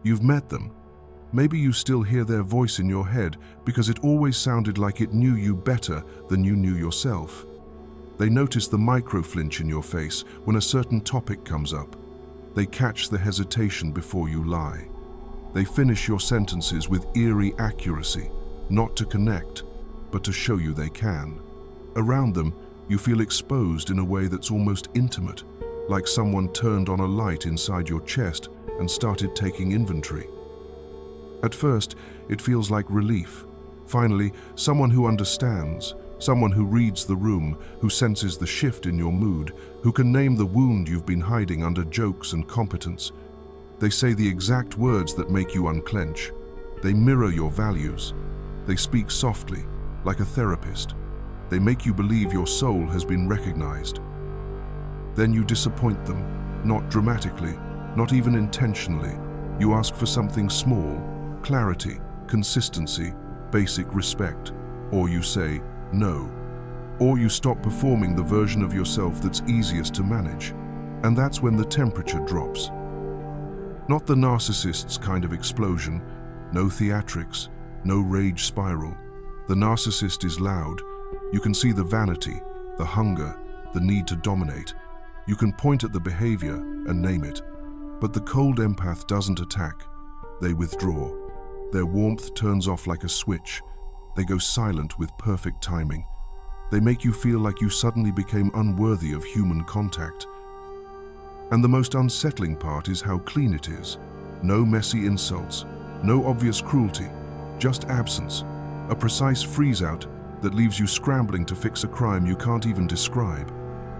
You've met them. Maybe you still hear their voice in your head because it always sounded like it knew you better than you knew yourself. They notice the micro-flinch in your face when a certain topic comes up. They catch the hesitation before you lie. They finish your sentences with eerie accuracy, not to connect, but to show you they can. Around them, you feel exposed in a way that's almost intimate, like someone turned on a light inside your chest and started taking inventory. At first, it feels like relief. Finally, someone who understands, someone who reads the room, who senses the shift in your mood, who can name the wound you've been hiding under jokes and competence. They say the exact words that make you unclench. They mirror your values. They speak softly, like a therapist. They make you believe your soul has been recognized. Then you disappoint them, not dramatically, not even intentionally. You ask for something small, clarity, consistency, basic respect, or you say no. Or you stop performing the version of yourself that's easiest to manage. And that's when the temperature drops. Not the narcissist's kind of explosion, no theatrics, no rage spiral. The narcissist is loud. You can see the vanity, the hunger, the need to dominate. You can point at the behavior and name it. But the cold empath doesn't attack. They withdraw. Their warmth turns off like a switch. They go silent with perfect timing. They make you feel like you suddenly became unworthy of human contact. And the most unsettling part is how clean it is. No messy insults, no obvious cruelty, just absence. A precise freeze-out that leaves you scrambling to fix a crime you can't even describe.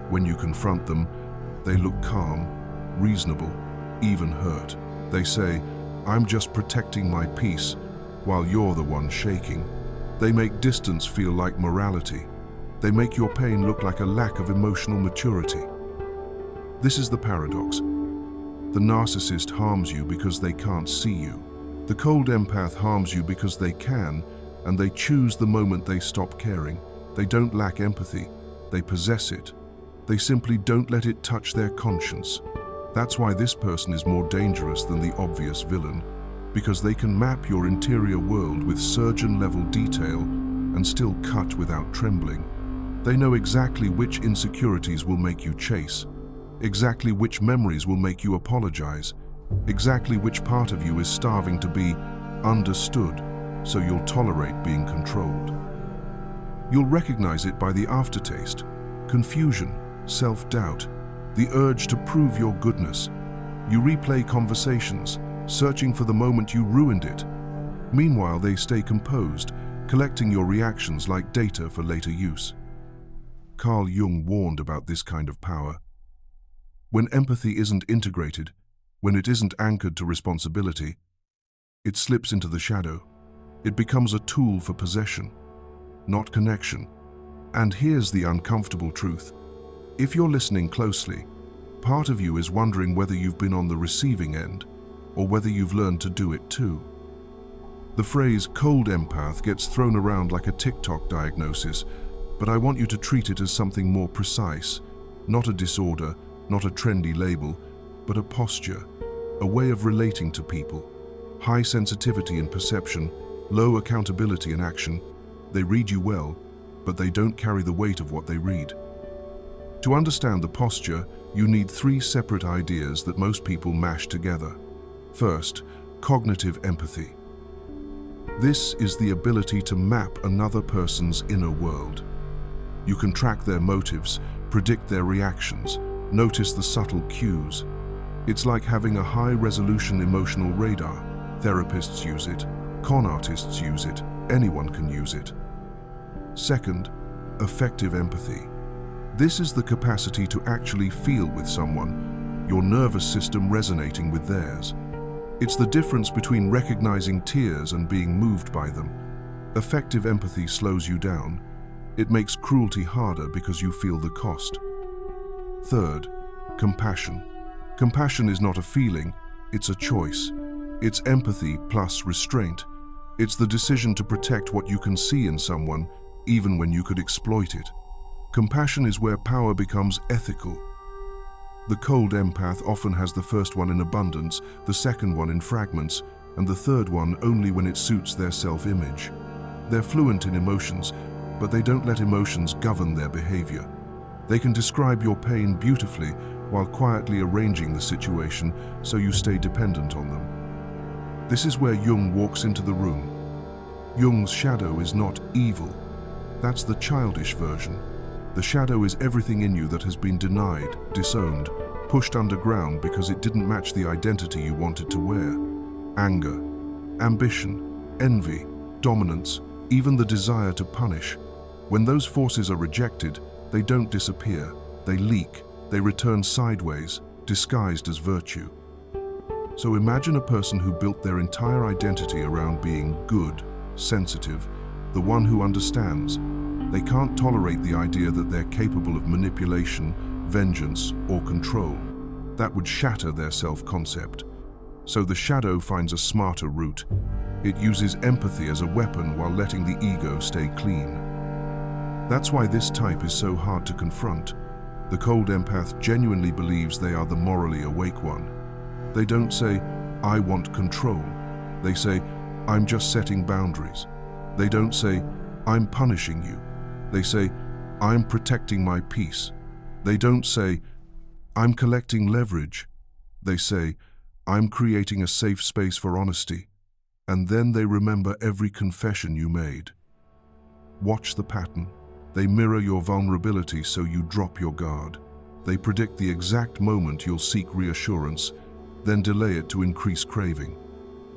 When you confront them, they look calm, reasonable, even hurt. They say, "I'm just protecting my peace," while you're the one shaking. They make distance feel like morality. They make your pain look like a lack of emotional maturity. This is the paradox. The narcissist harms you because they can't see you. The cold empath harms you because they can, and they choose the moment they stop caring. They don't lack empathy, they possess it. They simply don't let it touch their conscience. That's why this person is more dangerous than the obvious villain, because they can map your interior world with surgeon-level detail and still cut without trembling. They know exactly which insecurities will make you chase, exactly which memories will make you apologize, exactly which part of you is starving to be understood, so you'll tolerate being controlled. You'll recognize it by the aftertaste, confusion, self-doubt, the urge to prove your goodness. You replay conversations, searching for the moment you ruined it. Meanwhile, they stay composed, collecting your reactions like data for later use. Carl Jung warned about this kind of power. When empathy isn't integrated, when it isn't anchored to responsibility, it slips into the shadow. It becomes a tool for possession, not connection. And here's the uncomfortable truth. If you're listening closely, part of you is wondering whether you've been on the receiving end or whether you've learned to do it too. The phrase cold empath gets thrown around like a TikTok diagnosis, but I want you to treat it as something more precise, not a disorder, not a trendy label, but a posture, a way of relating to people. High sensitivity in perception, low accountability in action. They read you well, but they don't carry the weight of what they read. To understand the posture, you need three separate ideas that most people mash together. First, cognitive empathy. This is the ability to map another person's inner world. You can track their motives, predict their reactions, notice the subtle cues. It's like having a high-resolution emotional radar. Therapists use it, con artists use it, anyone can use it. Second, affective empathy. This is the capacity to actually feel with someone, your nervous system resonating with theirs. It's the difference between recognizing tears and being moved by them. Affective empathy slows you down. It makes cruelty harder because you feel the cost. Third, compassion. Compassion is not a feeling, it's a choice. It's empathy plus restraint. It's the decision to protect what you can see in someone, even when you could exploit it. Compassion is where power becomes ethical. The cold empath often has the first one in abundance, the second one in fragments, and the third one only when it suits their self-image. They're fluent in emotions, but they don't let emotions govern their behavior. They can describe your pain beautifully while quietly arranging the situation so you stay dependent on them. This is where Jung walks into the room. Jung's shadow is not evil. That's the childish version. The shadow is everything in you that has been denied, disowned, pushed underground because it didn't match the identity you wanted to wear. Anger, ambition, envy, dominance, even the desire to punish. When those forces are rejected, they don't disappear, they leak, they return sideways, disguised as virtue. So imagine a person who built their entire identity around being good, sensitive, the one who understands. They can't tolerate the idea that they're capable of manipulation, vengeance, or control. That would shatter their self-concept. So the shadow finds a smarter route. It uses empathy as a weapon while letting the ego stay clean. That's why this type is so hard to confront. The cold empath genuinely believes they are the morally awake one. They don't say, "I want control." They say, "I'm just setting boundaries." They don't say, "I'm punishing you." They say, "I'm protecting my peace." They don't say, "I'm collecting leverage." They say, "I'm creating a safe space for honesty." And then they remember every confession you made. Watch the pattern. They mirror your vulnerability so you drop your guard. They predict the exact moment you'll seek reassurance, then delay it to increase craving.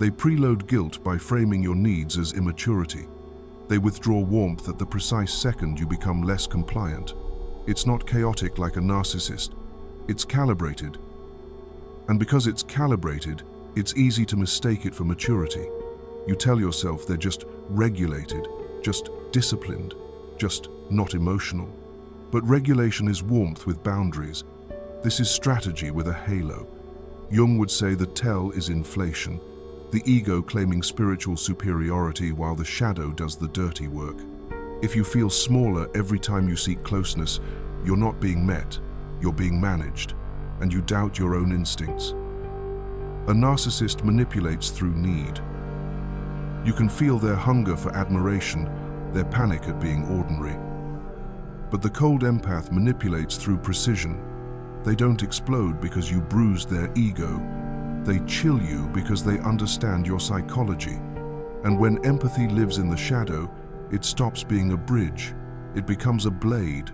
They preload guilt by framing your needs as immaturity. They withdraw warmth at the precise second you become less compliant. It's not chaotic like a narcissist. It's calibrated. And because it's calibrated, it's easy to mistake it for maturity. You tell yourself they're just regulated, just disciplined, just not emotional. But regulation is warmth with boundaries. This is strategy with a halo. Jung would say the tell is inflation, the ego claiming spiritual superiority while the shadow does the dirty work. If you feel smaller every time you seek closeness, you're not being met, you're being managed, and you doubt your own instincts. A narcissist manipulates through need. You can feel their hunger for admiration, their panic at being ordinary. But the cold empath manipulates through precision. They don't explode because you bruised their ego. They chill you because they understand your psychology. And when empathy lives in the shadow, it stops being a bridge. It becomes a blade.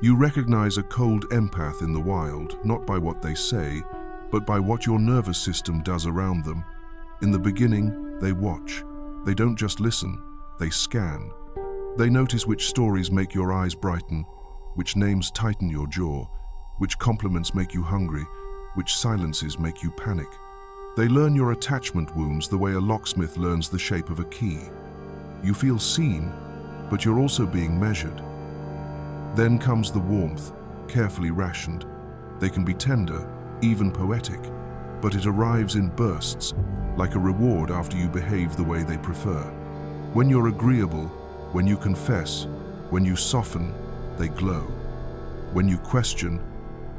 You recognize a cold empath in the wild, not by what they say, but by what your nervous system does around them. In the beginning, they watch. They don't just listen, they scan. They notice which stories make your eyes brighten, which names tighten your jaw, which compliments make you hungry, which silences make you panic. They learn your attachment wounds the way a locksmith learns the shape of a key. You feel seen, but you're also being measured. Then comes the warmth, carefully rationed. They can be tender, even poetic, but it arrives in bursts, like a reward after you behave the way they prefer. When you're agreeable, when you confess, when you soften, they glow. When you question,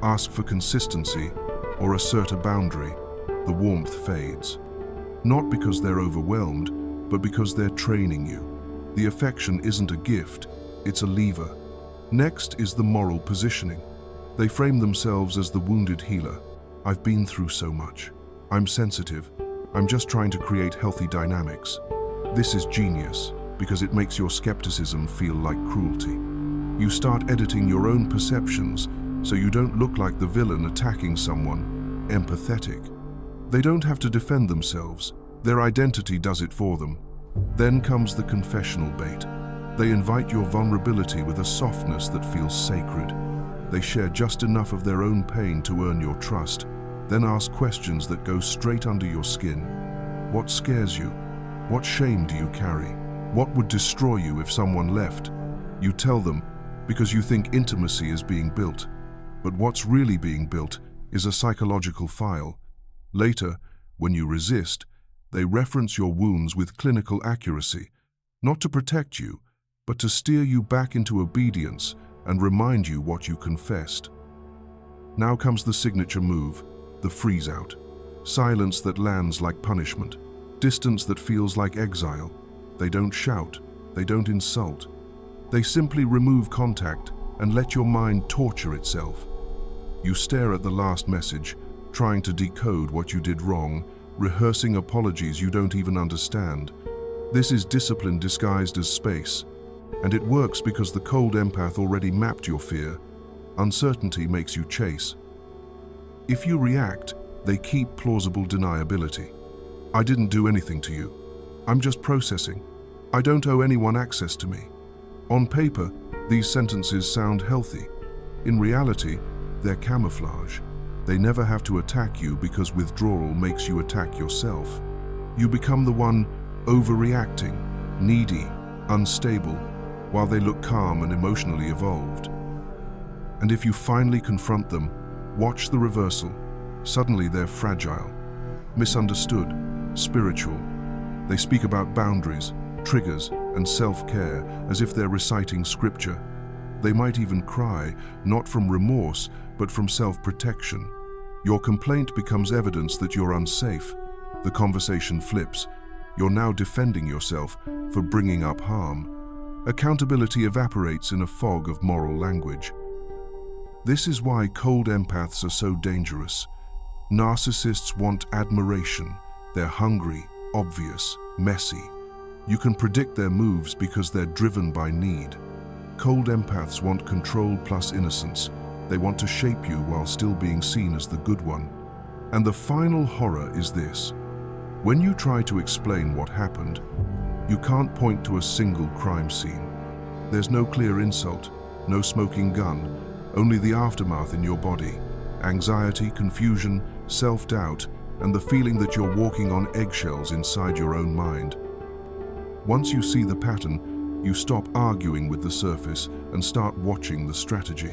ask for consistency, or assert a boundary, the warmth fades. Not because they're overwhelmed, but because they're training you. The affection isn't a gift, it's a lever. Next is the moral positioning. They frame themselves as the wounded healer. I've been through so much. I'm sensitive. I'm just trying to create healthy dynamics. This is genius because it makes your skepticism feel like cruelty. You start editing your own perceptions so you don't look like the villain attacking someone, empathetic. They don't have to defend themselves. Their identity does it for them. Then comes the confessional bait. They invite your vulnerability with a softness that feels sacred. They share just enough of their own pain to earn your trust, then ask questions that go straight under your skin. What scares you? What shame do you carry? What would destroy you if someone left? You tell them because you think intimacy is being built. But what's really being built is a psychological file. Later, when you resist, they reference your wounds with clinical accuracy, not to protect you, but to steer you back into obedience and remind you what you confessed. Now comes the signature move, the freeze out. Silence that lands like punishment. Distance that feels like exile. They don't shout. They don't insult. They simply remove contact and let your mind torture itself. You stare at the last message, trying to decode what you did wrong, rehearsing apologies you don't even understand. This is discipline disguised as space, and it works because the cold empath already mapped your fear. Uncertainty makes you chase. If you react, they keep plausible deniability. I didn't do anything to you. I'm just processing. I don't owe anyone access to me. On paper, these sentences sound healthy. In reality, they're camouflage. They never have to attack you because withdrawal makes you attack yourself. You become the one overreacting, needy, unstable, while they look calm and emotionally evolved. And if you finally confront them, watch the reversal. Suddenly they're fragile, misunderstood, spiritual. They speak about boundaries, triggers, and self-care as if they're reciting scripture. They might even cry, not from remorse, but from self-protection. Your complaint becomes evidence that you're unsafe. The conversation flips. You're now defending yourself for bringing up harm. Accountability evaporates in a fog of moral language. This is why cold empaths are so dangerous. Narcissists want admiration. They're hungry, obvious, messy. You can predict their moves because they're driven by need. Cold empaths want control plus innocence. They want to shape you while still being seen as the good one. And the final horror is this. When you try to explain what happened, you can't point to a single crime scene. There's no clear insult, no smoking gun, only the aftermath in your body. Anxiety, confusion, self-doubt, and the feeling that you're walking on eggshells inside your own mind. Once you see the pattern, you stop arguing with the surface and start watching the strategy.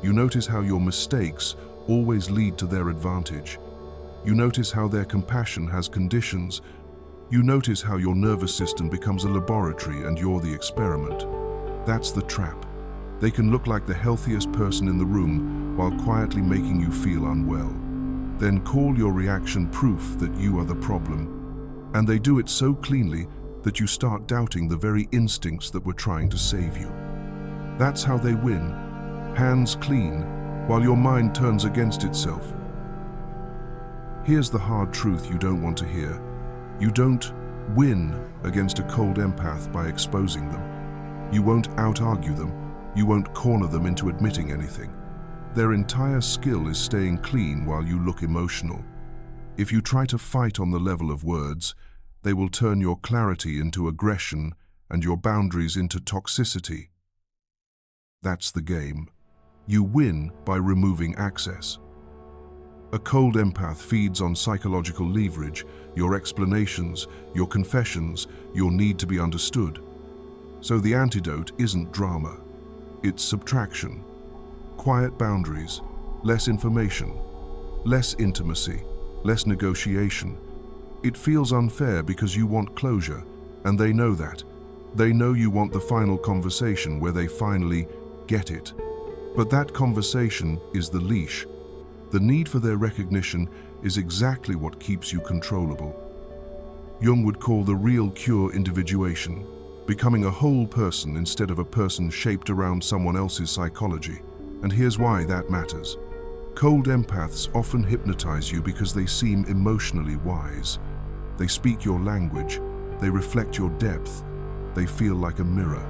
You notice how your mistakes always lead to their advantage. You notice how their compassion has conditions. You notice how your nervous system becomes a laboratory and you're the experiment. That's the trap. They can look like the healthiest person in the room while quietly making you feel unwell. Then call your reaction proof that you are the problem. And they do it so cleanly that you start doubting the very instincts that were trying to save you. That's how they win, hands clean, while your mind turns against itself. Here's the hard truth you don't want to hear. You don't win against a cold empath by exposing them. You won't out-argue them. You won't corner them into admitting anything. Their entire skill is staying clean while you look emotional. If you try to fight on the level of words, they will turn your clarity into aggression and your boundaries into toxicity. That's the game. You win by removing access. A cold empath feeds on psychological leverage, your explanations, your confessions, your need to be understood. So the antidote isn't drama. It's subtraction. Quiet boundaries, less information, less intimacy, less negotiation. It feels unfair because you want closure, and they know that. They know you want the final conversation where they finally get it. But that conversation is the leash. The need for their recognition is exactly what keeps you controllable. Jung would call the real cure individuation, becoming a whole person instead of a person shaped around someone else's psychology. And here's why that matters. Cold empaths often hypnotize you because they seem emotionally wise. They speak your language, they reflect your depth, they feel like a mirror.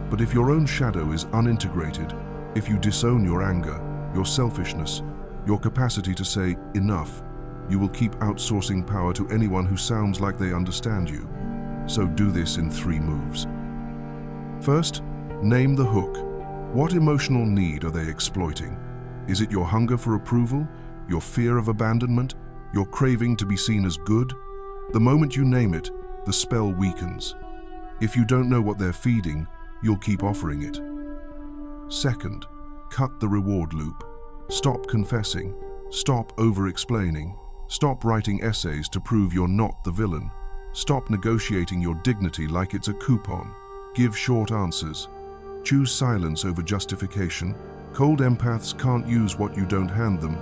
But if your own shadow is unintegrated, if you disown your anger, your selfishness, your capacity to say enough, you will keep outsourcing power to anyone who sounds like they understand you. So do this in 3 moves. First, name the hook. What emotional need are they exploiting? Is it your hunger for approval, your fear of abandonment, your craving to be seen as good? The moment you name it, the spell weakens. If you don't know what they're feeding, you'll keep offering it. Second, cut the reward loop. Stop confessing. Stop over-explaining. Stop writing essays to prove you're not the villain. Stop negotiating your dignity like it's a coupon. Give short answers. Choose silence over justification. Cold empaths can't use what you don't hand them.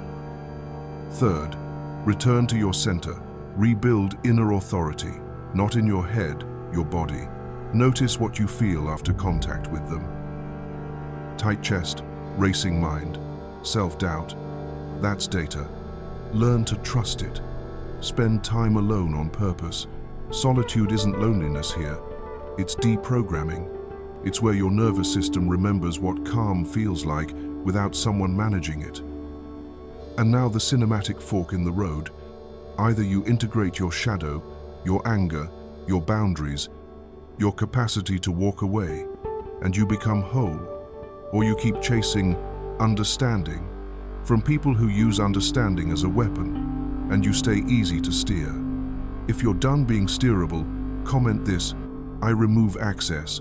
Third, return to your center. Rebuild inner authority, not in your head, your body. Notice what you feel after contact with them. Tight chest, racing mind, self-doubt. That's data. Learn to trust it. Spend time alone on purpose. Solitude isn't loneliness here. It's deprogramming. It's where your nervous system remembers what calm feels like without someone managing it. And now the cinematic fork in the road. Either you integrate your shadow, your anger, your boundaries, your capacity to walk away, and you become whole, or you keep chasing understanding from people who use understanding as a weapon, and you stay easy to steer. If you're done being steerable, comment this: I remove access.